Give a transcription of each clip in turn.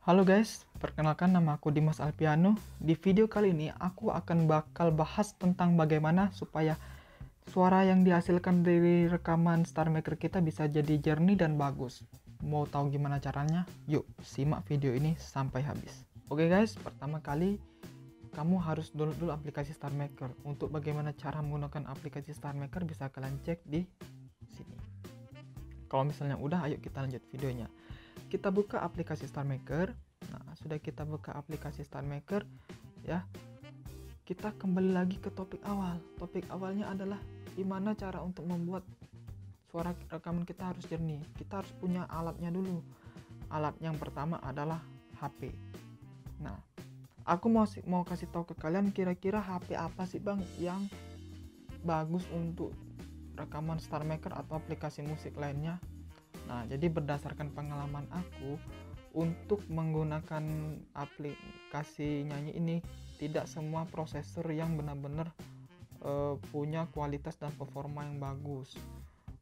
Halo guys, perkenalkan nama aku Dimas Alpiano. Di video kali ini aku bakal bahas tentang bagaimana supaya suara yang dihasilkan dari rekaman StarMaker kita bisa jadi jernih dan bagus. Mau tahu gimana caranya? Yuk, simak video ini sampai habis. Oke guys, pertama kali kamu harus download dulu aplikasi StarMaker. Untuk bagaimana cara menggunakan aplikasi StarMaker bisa kalian cek di sini. Kalau misalnya udah, ayo kita lanjut videonya. Kita buka aplikasi StarMaker. Nah, sudah kita buka aplikasi StarMaker ya. Kita kembali lagi ke topik awal. Topik awalnya adalah gimana cara untuk membuat suara rekaman kita harus jernih. Kita harus punya alatnya dulu. Alat yang pertama adalah HP. Nah, aku mau kasih tahu ke kalian kira-kira HP apa sih Bang yang bagus untuk rekaman StarMaker atau aplikasi musik lainnya. Nah, jadi berdasarkan pengalaman aku, untuk menggunakan aplikasi nyanyi ini, tidak semua prosesor yang benar-benar punya kualitas dan performa yang bagus.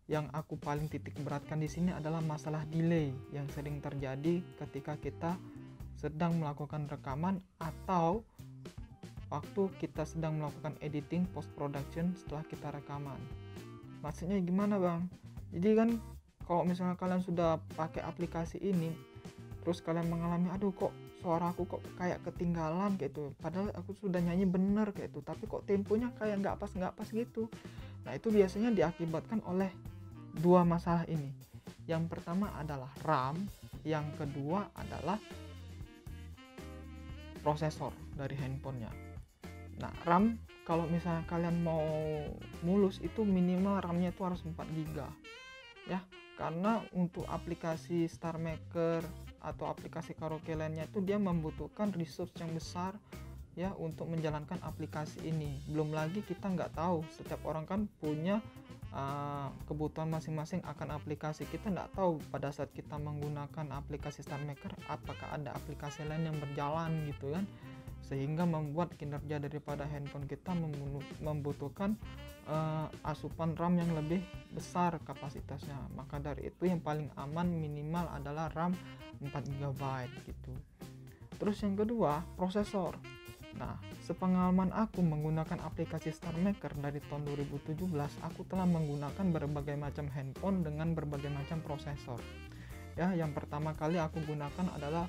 Yang aku paling titik beratkan di sini adalah masalah delay yang sering terjadi ketika kita sedang melakukan rekaman atau waktu kita sedang melakukan editing post production setelah kita rekaman. Maksudnya gimana Bang? Jadi kan kalau misalnya kalian sudah pakai aplikasi ini, terus kalian mengalami, aduh kok suara aku kok kayak ketinggalan kayak itu, padahal aku sudah nyanyi bener kayak itu, tapi kok temponya kayak nggak pas gitu. Nah, itu biasanya diakibatkan oleh dua masalah ini. Yang pertama adalah RAM, yang kedua adalah prosesor dari handphonenya. Nah, RAM kalau misalnya kalian mau mulus itu minimal RAM-nya itu harus 4 GB ya, karena untuk aplikasi StarMaker atau aplikasi karaoke lainnya itu dia membutuhkan resource yang besar ya untuk menjalankan aplikasi ini. Belum lagi kita nggak tahu, setiap orang kan punya kebutuhan masing-masing akan aplikasi. Kita nggak tahu pada saat kita menggunakan aplikasi StarMaker apakah ada aplikasi lain yang berjalan gitu kan, sehingga membuat kinerja daripada handphone kita membutuhkan asupan RAM yang lebih besar kapasitasnya. Maka dari itu yang paling aman minimal adalah RAM 4 GB gitu. Terus yang kedua, prosesor. Nah, sepengalaman aku menggunakan aplikasi StarMaker dari tahun 2017, aku telah menggunakan berbagai macam handphone dengan berbagai macam prosesor. Ya, yang pertama kali aku gunakan adalah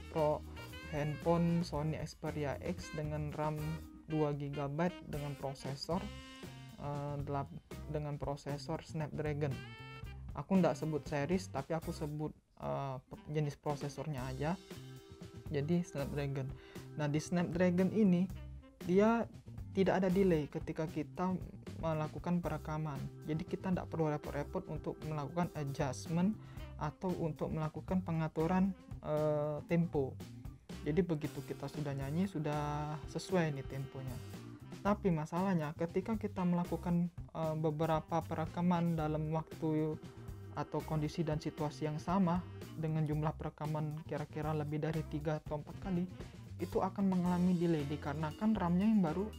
handphone Sony Xperia X dengan RAM 2 GB dengan prosesor Snapdragon. Aku nggak sebut series, tapi aku sebut jenis prosesornya aja. Jadi Snapdragon. Nah, di Snapdragon ini dia tidak ada delay ketika kita melakukan perekaman. Jadi kita tidak perlu repot-repot untuk melakukan adjustment atau untuk melakukan pengaturan tempo. Jadi begitu kita sudah nyanyi, sudah sesuai nih temponya. Tapi masalahnya ketika kita melakukan beberapa perekaman dalam waktu atau kondisi dan situasi yang sama dengan jumlah perekaman kira-kira lebih dari 3 atau 4 kali, itu akan mengalami delay dikarenakan RAM-nya yang baru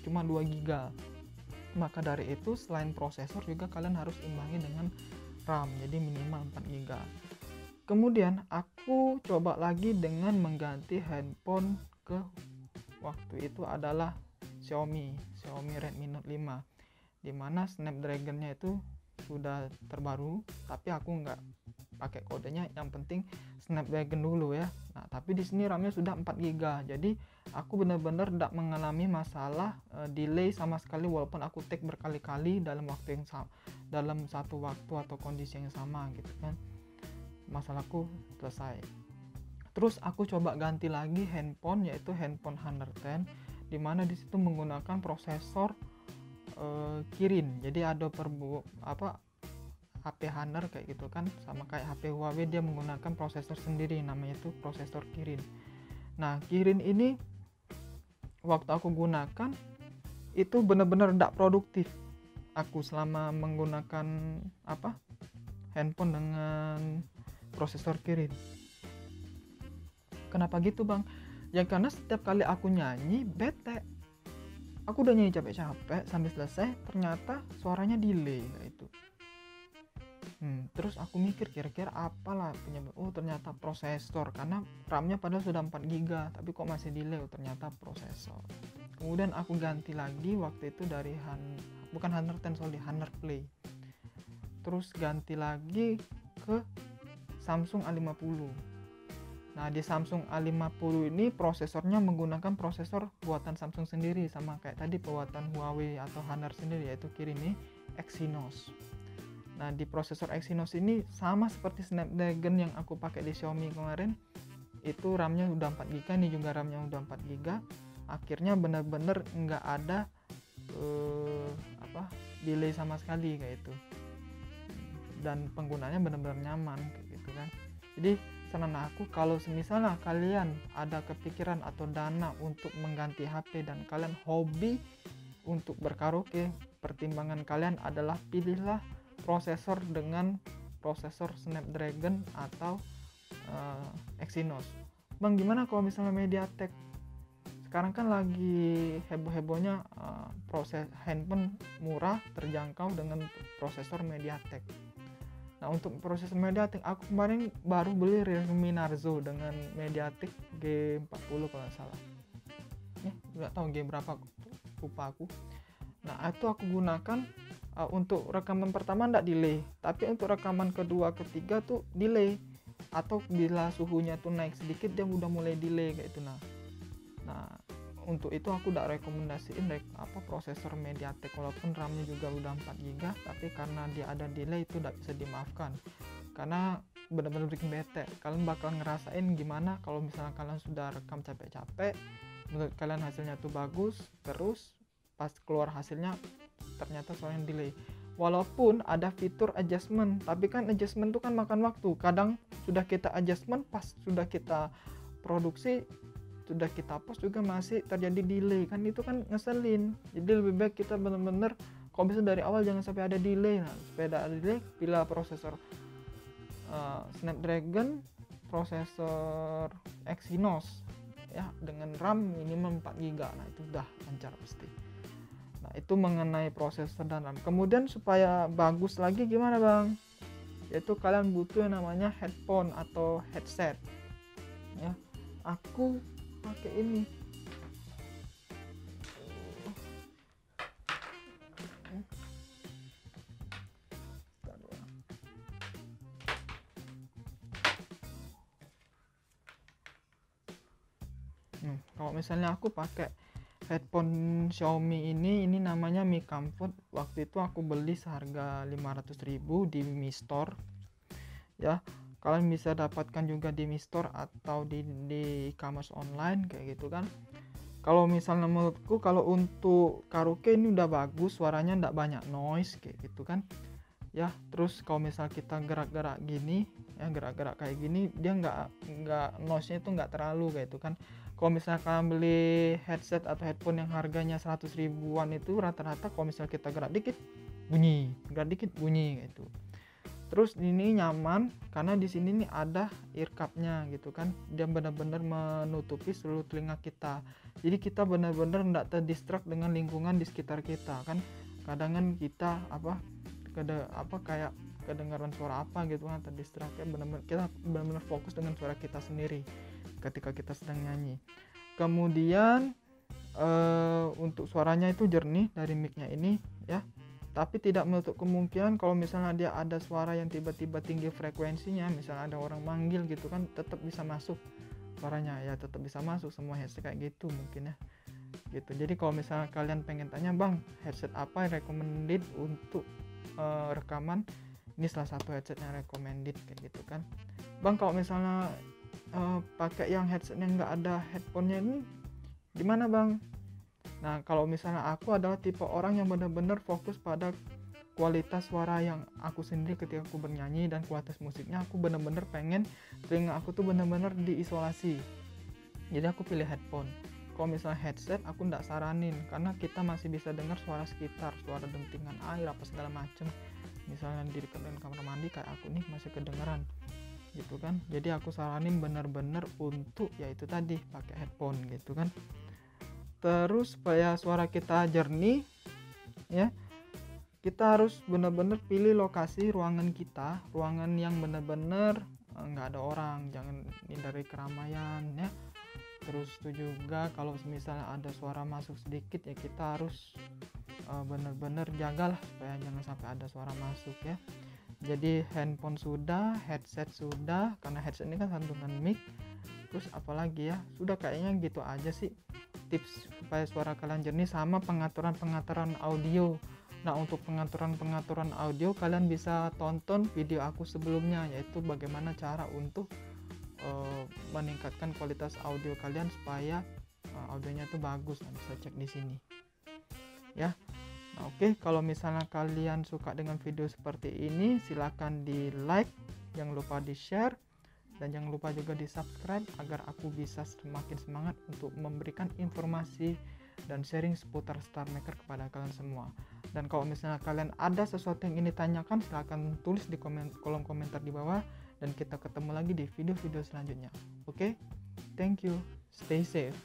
cuma 2 GB. Maka dari itu selain prosesor juga kalian harus imbangi dengan RAM, jadi minimal 4 GB. Kemudian aku coba lagi dengan mengganti handphone ke waktu itu adalah Xiaomi Redmi Note 5, dimana Snapdragon-nya itu sudah terbaru, tapi aku nggak pakai kodenya, yang penting Snapdragon dulu ya. Nah, tapi di sini RAM-nya sudah 4 GB, jadi aku benar-benar tidak mengalami masalah delay sama sekali walaupun aku take berkali-kali dalam waktu yang sama, dalam satu waktu atau kondisi yang sama gitu kan. Masalahku selesai. Terus aku coba ganti lagi handphone, yaitu handphone Honor 10, dimana disitu menggunakan prosesor Kirin. Jadi ada HP Honor kayak gitu kan, sama kayak HP Huawei, dia menggunakan prosesor sendiri, namanya itu prosesor Kirin. Nah, Kirin ini waktu aku gunakan itu benar-benar tidak produktif aku selama menggunakan handphone dengan prosesor Kirin. Kenapa gitu Bang? Ya karena setiap kali aku nyanyi bete. Aku udah nyanyi capek-capek sampai selesai, ternyata suaranya delay kayak itu. Terus aku mikir kira-kira apalah penyebab. Oh ternyata prosesor, karena RAM-nya padahal sudah 4 GB tapi kok masih delay. Oh ternyata prosesor. Kemudian aku ganti lagi waktu itu dari bukan Honor 10, sorry, Honor Play. Terus ganti lagi ke Samsung A50. Nah di Samsung A50 ini prosesornya menggunakan prosesor buatan Samsung sendiri, sama kayak tadi buatan Huawei atau Honor sendiri, yaitu Kirin Exynos. Nah di prosesor Exynos ini sama seperti Snapdragon yang aku pakai di Xiaomi kemarin, itu RAM-nya udah 4 GB, ini juga RAM-nya udah 4 GB. Akhirnya bener-bener nggak ada delay sama sekali kayak itu, dan penggunanya bener-bener nyaman kayak gitu kan. Jadi saran aku, kalau misalnya kalian ada kepikiran atau dana untuk mengganti HP dan kalian hobi untuk berkaraoke, pertimbangan kalian adalah pilihlah prosesor dengan prosesor Snapdragon atau Exynos. Bang, gimana kalau misalnya MediaTek? Sekarang kan lagi heboh-hebohnya proses handphone murah terjangkau dengan prosesor MediaTek. Nah untuk prosesor MediaTek, aku kemarin baru beli Realme Narzo dengan MediaTek G40 kalau nggak salah. Nggak tahu G berapa, lupa aku. Nah itu aku gunakan untuk rekaman pertama nggak delay, tapi untuk rekaman kedua ketiga tuh delay, atau bila suhunya tuh naik sedikit dia udah mulai delay kayak itu. Nah untuk itu aku udah rekomendasiin prosesor MediaTek, walaupun RAM-nya juga udah 4 GB, tapi karena dia ada delay itu udah bisa dimaafkan, karena benar-benar bikin bete. Kalian bakal ngerasain gimana kalau misalnya kalian sudah rekam capek-capek, menurut kalian hasilnya tuh bagus, terus pas keluar hasilnya ternyata soalnya delay. Walaupun ada fitur adjustment, tapi kan adjustment itu kan makan waktu. Kadang sudah kita adjustment, pas sudah kita produksi, sudah kita post juga masih terjadi delay kan, itu kan ngeselin. Jadi lebih baik kita benar-benar kalau bisa dari awal jangan sampai ada delay. Nah supaya ada delay, pilih prosesor Snapdragon, prosesor Exynos ya, dengan RAM minimum 4 GB. Nah itu udah lancar pasti. Nah itu mengenai prosesor dan RAM. Kemudian supaya bagus lagi gimana bang? Yaitu kalian butuh yang namanya headphone atau headset ya. Aku pakai ini. Kalau misalnya aku pakai headphone Xiaomi ini namanya Mi Comfort. Waktu itu aku beli seharga 500.000 di Mi Store ya. Kalian bisa dapatkan juga di Mi Store atau di e-commerce online kayak gitu kan. Kalau misalnya menurutku, kalau untuk karaoke ini udah bagus, suaranya ndak banyak noise kayak gitu kan ya. Terus kalau misal kita gerak-gerak gini ya, gerak-gerak kayak gini, dia nggak noise-nya itu nggak terlalu kayak itu kan. Kalau misalkan beli headset atau headphone yang harganya 100 ribuan itu rata-rata kalau misal kita gerak dikit bunyi, gerak dikit bunyi gitu. Terus ini nyaman karena di sini nih ada earcup-nya gitu kan. Dia benar-benar menutupi seluruh telinga kita. Jadi kita benar-benar enggak terdistract dengan lingkungan di sekitar kita kan. Kadang kan kita kayak kedengaran suara apa gitu kan, terdistract ya. Kita benar-benar fokus dengan suara kita sendiri ketika kita sedang nyanyi. Kemudian untuk suaranya itu jernih dari mic-nya ini ya. Tapi tidak menutup kemungkinan kalau misalnya dia ada suara yang tiba-tiba tinggi frekuensinya, misalnya ada orang manggil gitu kan, tetap bisa masuk suaranya ya, tetap bisa masuk semua headset kayak gitu mungkin ya gitu. Jadi kalau misalnya kalian pengen tanya bang headset apa yang recommended untuk rekaman, ini salah satu headset yang recommended kayak gitu kan. Bang kalau misalnya pakai yang headset yang nggak ada headphone-nya ini gimana bang? Nah kalau misalnya aku adalah tipe orang yang benar-benar fokus pada kualitas suara yang aku sendiri ketika aku bernyanyi, dan kualitas musiknya aku benar-benar pengen telinga aku tuh benar-benar diisolasi. Jadi aku pilih headphone. Kalau misalnya headset aku nggak saranin, karena kita masih bisa dengar suara sekitar, suara dentingan air apa segala macem. Misalnya di dekat kamar mandi kayak aku nih masih kedengeran gitu kan. Jadi aku saranin benar-benar untuk yaitu tadi pakai headphone gitu kan. Terus supaya suara kita jernih ya, kita harus benar-benar pilih lokasi ruangan kita, ruangan yang benar-benar nggak ada orang, jangan hindari keramaian ya. Terus itu juga kalau misalnya ada suara masuk sedikit ya kita harus benar-benar jagalah supaya jangan sampai ada suara masuk ya. Jadi handphone sudah, headset sudah, karena headset ini kan sambungan mic. Terus apalagi ya, sudah kayaknya gitu aja sih tips supaya suara kalian jernih, sama pengaturan audio. Nah, untuk pengaturan audio kalian bisa tonton video aku sebelumnya, yaitu bagaimana cara untuk meningkatkan kualitas audio kalian supaya audionya tuh bagus. Nah, bisa cek di sini ya. Nah, oke, kalau misalnya kalian suka dengan video seperti ini, silahkan di like, jangan lupa di share, dan jangan lupa juga di subscribe agar aku bisa semakin semangat untuk memberikan informasi dan sharing seputar Star Maker kepada kalian semua. Dan kalau misalnya kalian ada sesuatu yang ingin ditanyakan, silahkan tulis di kolom komentar di bawah, dan kita ketemu lagi di video-video selanjutnya. Oke, thank you, stay safe.